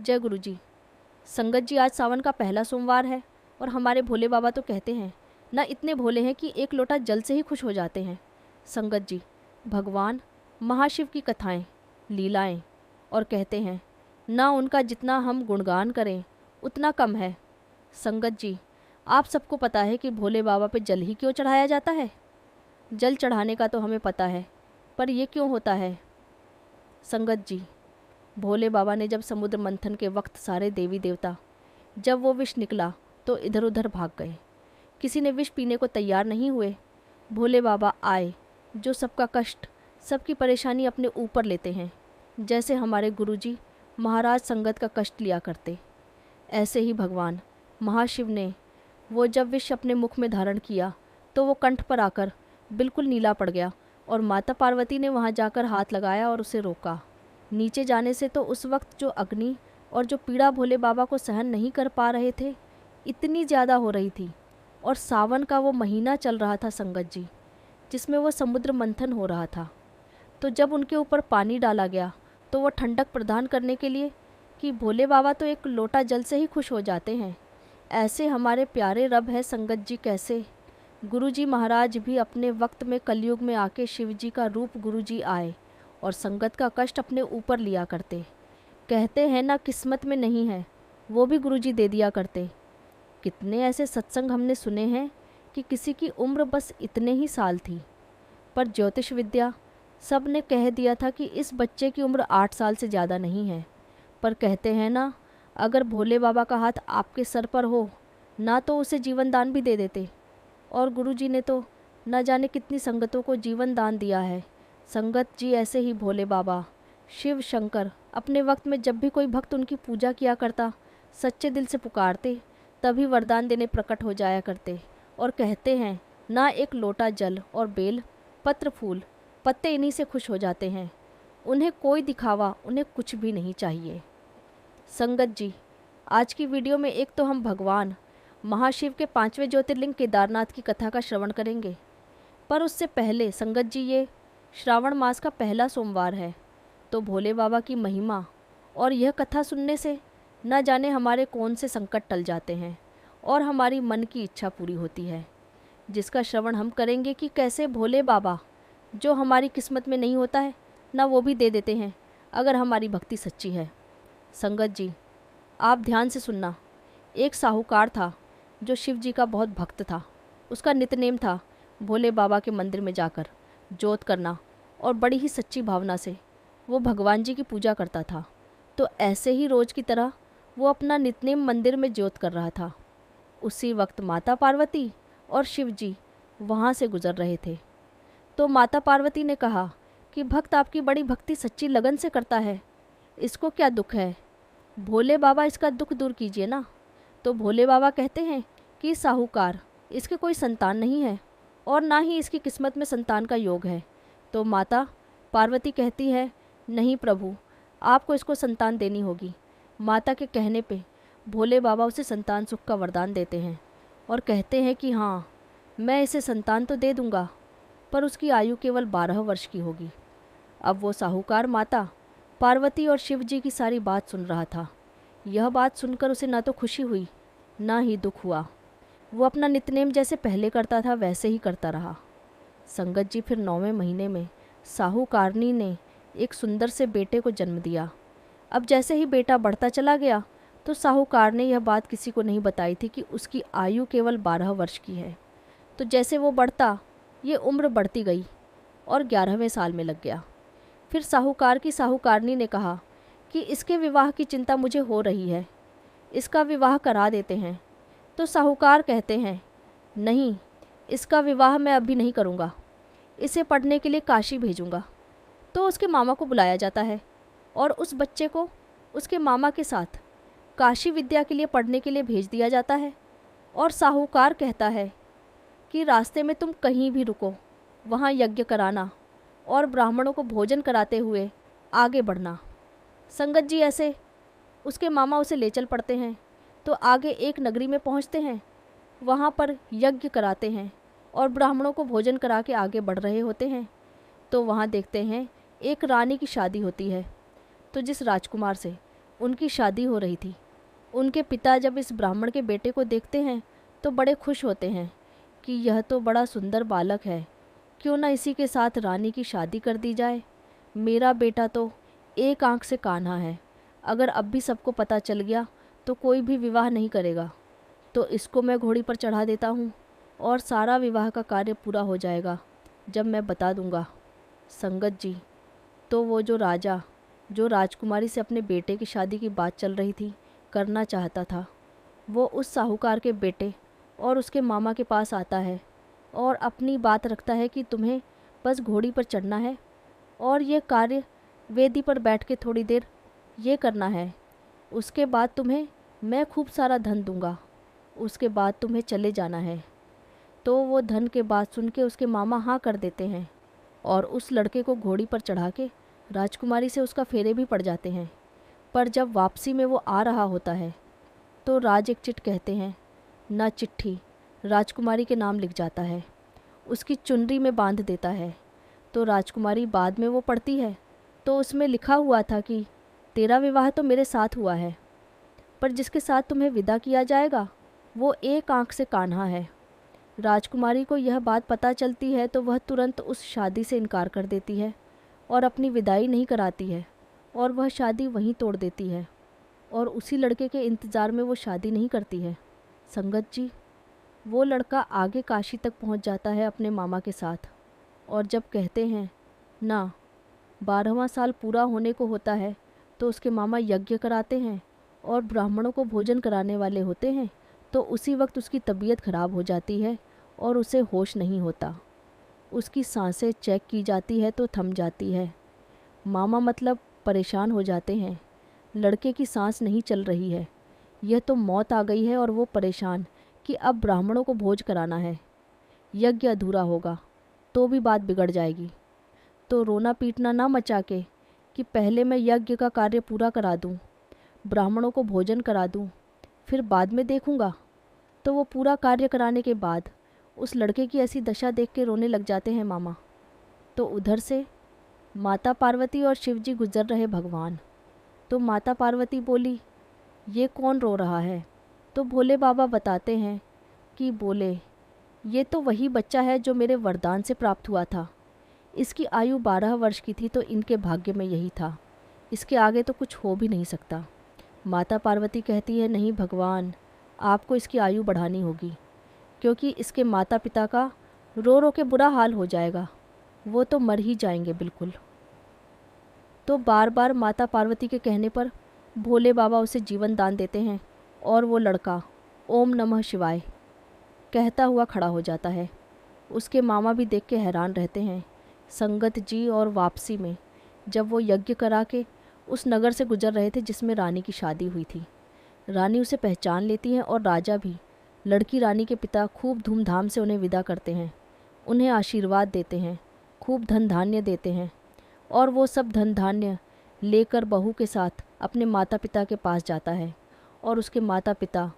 जय गुरु जी। संगत जी, आज सावन का पहला सोमवार है और हमारे भोले बाबा तो कहते हैं ना, इतने भोले हैं कि एक लोटा जल से ही खुश हो जाते हैं। संगत जी, भगवान महाशिव की कथाएं, लीलाएं और कहते हैं ना, उनका जितना हम गुणगान करें उतना कम है। संगत जी, आप सबको पता है कि भोले बाबा पे जल ही क्यों चढ़ाया जाता है। जल चढ़ाने का तो हमें पता है, पर यह क्यों होता है। संगत जी, भोले बाबा ने जब समुद्र मंथन के वक्त सारे देवी देवता, जब वो विष निकला तो इधर उधर भाग गए। किसी ने विष पीने को तैयार नहीं हुए। भोले बाबा आए, जो सबका कष्ट, सबकी परेशानी अपने ऊपर लेते हैं, जैसे हमारे गुरुजी महाराज संगत का कष्ट लिया करते। ऐसे ही भगवान महाशिव ने वो जब विष अपने मुख में धारण किया तो वो कंठ पर आकर बिल्कुल नीला पड़ गया और माता पार्वती ने वहाँ जाकर हाथ लगाया और उसे रोका। नीचे जाने से तो उस वक्त जो अग्नि और जो पीड़ा भोले बाबा को सहन नहीं कर पा रहे थे, इतनी ज़्यादा हो रही थी। और सावन का वो महीना चल रहा था संगत जी, जिसमें वो समुद्र मंथन हो रहा था। तो जब उनके ऊपर पानी डाला गया तो वो ठंडक प्रदान करने के लिए कि भोले बाबा तो एक लोटा जल से ही खुश हो जाते हैं, ऐसे हमारे प्यारे रब है संगत जी। कैसे गुरुजी महाराज भी अपने वक्त में कलयुग में आके शिव जी का रूप गुरुजी आए और संगत का कष्ट अपने ऊपर लिया करते। कहते हैं ना, किस्मत में नहीं है वो भी गुरुजी दे दिया करते। कितने ऐसे सत्संग हमने सुने हैं कि किसी की उम्र बस इतने ही साल थी, पर ज्योतिष विद्या सब ने कह दिया था कि इस बच्चे की उम्र 8 साल से ज़्यादा नहीं है। पर कहते हैं ना, अगर भोले बाबा का हाथ आपके सर पर हो ना तो उसे जीवन दान भी दे देते। और गुरुजी ने तो न जाने कितनी संगतों को जीवन दान दिया है। संगत जी, ऐसे ही भोले बाबा शिव शंकर अपने वक्त में जब भी कोई भक्त उनकी पूजा किया करता, सच्चे दिल से पुकारते, तभी वरदान देने प्रकट हो जाया करते। और कहते हैं ना, एक लोटा जल और बेल पत्र फूल पत्ते, इन्हीं से खुश हो जाते हैं। उन्हें कोई दिखावा, उन्हें कुछ भी नहीं चाहिए। संगत जी, आज की वीडियो में एक तो हम भगवान महाशिव के 5वें ज्योतिर्लिंग केदारनाथ की कथा का श्रवण करेंगे, पर उससे पहले संगत जी, ये श्रावण मास का पहला सोमवार है, तो भोले बाबा की महिमा और यह कथा सुनने से न जाने हमारे कौन से संकट टल जाते हैं और हमारी मन की इच्छा पूरी होती है, जिसका श्रवण हम करेंगे कि कैसे भोले बाबा जो हमारी किस्मत में नहीं होता है ना, वो भी दे देते हैं अगर हमारी भक्ति सच्ची है। संगत जी, आप ध्यान से सुनना। एक साहूकार था जो शिव जी का बहुत भक्त था। उसका नित्यनेम था भोले बाबा के मंदिर में जाकर जोत करना, और बड़ी ही सच्ची भावना से वो भगवान जी की पूजा करता था। तो ऐसे ही रोज़ की तरह वो अपना नित्यनेम मंदिर में जोत कर रहा था। उसी वक्त माता पार्वती और शिव जी वहाँ से गुजर रहे थे। तो माता पार्वती ने कहा कि भक्त आपकी बड़ी भक्ति सच्ची लगन से करता है, इसको क्या दुख है, भोले बाबा इसका दुख दूर कीजिए ना। तो भोले बाबा कहते हैं कि साहूकार, इसके कोई संतान नहीं है और ना ही इसकी किस्मत में संतान का योग है। तो माता पार्वती कहती है, नहीं प्रभु, आपको इसको संतान देनी होगी। माता के कहने पे भोले बाबा उसे संतान सुख का वरदान देते हैं और कहते हैं कि हाँ, मैं इसे संतान तो दे दूँगा, पर उसकी आयु केवल 12 वर्ष की होगी। अब वो साहूकार माता पार्वती और शिव जी की सारी बात सुन रहा था। यह बात सुनकर उसे ना तो खुशी हुई ना ही दुख हुआ। वो अपना नित्यनेम जैसे पहले करता था वैसे ही करता रहा। संगत जी, फिर 9वें महीने में साहूकारनी ने एक सुंदर से बेटे को जन्म दिया। अब जैसे ही बेटा बढ़ता चला गया तो साहूकार ने यह बात किसी को नहीं बताई थी कि उसकी आयु केवल 12 वर्ष की है। तो जैसे वो बढ़ता, ये उम्र बढ़ती गई और 11वें साल में लग गया। फिर साहूकार की साहूकारनी ने कहा कि इसके विवाह की चिंता मुझे हो रही है, इसका विवाह करा देते हैं। तो साहूकार कहते हैं, नहीं, इसका विवाह मैं अभी नहीं करूँगा, इसे पढ़ने के लिए काशी भेजूँगा। तो उसके मामा को बुलाया जाता है और उस बच्चे को उसके मामा के साथ काशी विद्या के लिए पढ़ने के लिए भेज दिया जाता है। और साहूकार कहता है कि रास्ते में तुम कहीं भी रुको, वहाँ यज्ञ कराना और ब्राह्मणों को भोजन कराते हुए आगे बढ़ना। संगत जी, ऐसे उसके मामा उसे ले चल पड़ते हैं। तो आगे एक नगरी में पहुँचते हैं, वहाँ पर यज्ञ कराते हैं और ब्राह्मणों को भोजन करा के आगे बढ़ रहे होते हैं। तो वहाँ देखते हैं एक रानी की शादी होती है। तो जिस राजकुमार से उनकी शादी हो रही थी। उनके पिता जब इस ब्राह्मण के बेटे को देखते हैं तो बड़े खुश होते हैं कि यह तो बड़ा सुंदर बालक है, क्यों ना इसी के साथ रानी की शादी कर दी जाए। मेरा बेटा तो एक आंख से कान्हा है, अगर अब भी सबको पता चल गया तो कोई भी विवाह नहीं करेगा। तो इसको मैं घोड़ी पर चढ़ा देता हूँ और सारा विवाह का कार्य पूरा हो जाएगा जब मैं बता दूँगा। संगत जी, तो वो जो राजा जो राजकुमारी से अपने बेटे की शादी की बात चल रही थी करना चाहता था, वो उस साहूकार के बेटे और उसके मामा के पास आता है और अपनी बात रखता है कि तुम्हें बस घोड़ी पर चढ़ना है और ये कार्य वेदी पर बैठ के थोड़ी देर ये करना है। उसके बाद तुम्हें मैं खूब सारा धन दूंगा, उसके बाद तुम्हें चले जाना है। तो वो धन के बात सुन के उसके मामा हाँ कर देते हैं और उस लड़के को घोड़ी पर चढ़ा के राजकुमारी से उसका फेरे भी पड़ जाते हैं। पर जब वापसी में वो आ रहा होता है तो राज एक चिट कहते हैं ना, चिट्ठी राजकुमारी के नाम लिख जाता है, उसकी चुनरी में बांध देता है। तो राजकुमारी बाद में वो पढ़ती है तो उसमें लिखा हुआ था कि तेरा विवाह तो मेरे साथ हुआ है, पर जिसके साथ तुम्हें विदा किया जाएगा वो एक आंख से कान्हा है। राजकुमारी को यह बात पता चलती है तो वह तुरंत उस शादी से इनकार कर देती है और अपनी विदाई नहीं कराती है और वह शादी वहीं तोड़ देती है और उसी लड़के के इंतज़ार में वो शादी नहीं करती है। संगत जी, वो लड़का आगे काशी तक पहुंच जाता है अपने मामा के साथ और जब कहते हैं ना 12वां साल पूरा होने को होता है तो उसके मामा यज्ञ कराते हैं और ब्राह्मणों को भोजन कराने वाले होते हैं। तो उसी वक्त उसकी तबीयत खराब हो जाती है और उसे होश नहीं होता। उसकी सांसें चेक की जाती है तो थम जाती है। मामा मतलब परेशान हो जाते हैं, लड़के की सांस नहीं चल रही है, यह तो मौत आ गई है। और वो परेशान कि अब ब्राह्मणों को भोज कराना है, यज्ञ अधूरा होगा तो भी बात बिगड़ जाएगी। तो रोना पीटना ना मचा के कि पहले मैं यज्ञ का कार्य पूरा करा दूं, ब्राह्मणों को भोजन करा दूं, फिर बाद में देखूंगा। तो वो पूरा कार्य कराने के बाद उस लड़के की ऐसी दशा देख के रोने लग जाते हैं मामा। तो उधर से माता पार्वती और शिव जी गुजर रहे भगवान। तो माता पार्वती बोली, ये कौन रो रहा है? तो भोले बाबा बताते हैं कि बोले, ये तो वही बच्चा है जो मेरे वरदान से प्राप्त हुआ था। इसकी आयु 12 वर्ष की थी तो इनके भाग्य में यही था, इसके आगे तो कुछ हो भी नहीं सकता। माता पार्वती कहती है, नहीं भगवान, आपको इसकी आयु बढ़ानी होगी, क्योंकि इसके माता पिता का रो रो के बुरा हाल हो जाएगा, वो तो मर ही जाएंगे बिल्कुल। तो बार बार माता पार्वती के कहने पर भोले बाबा उसे जीवन दान देते हैं और वो लड़का ओम नमः शिवाय कहता हुआ खड़ा हो जाता है। उसके मामा भी देख के हैरान रहते हैं। संगत जी, और वापसी में जब वो यज्ञ करा के उस नगर से गुजर रहे थे जिसमें रानी की शादी हुई थी, रानी उसे पहचान लेती है और राजा भी लड़की रानी के पिता खूब धूमधाम से उन्हें विदा करते हैं, उन्हें आशीर्वाद देते हैं, खूब धन धान्य देते हैं और वो सब धन धान्य लेकर बहू के साथ अपने माता पिता के पास जाता है और उसके माता पिता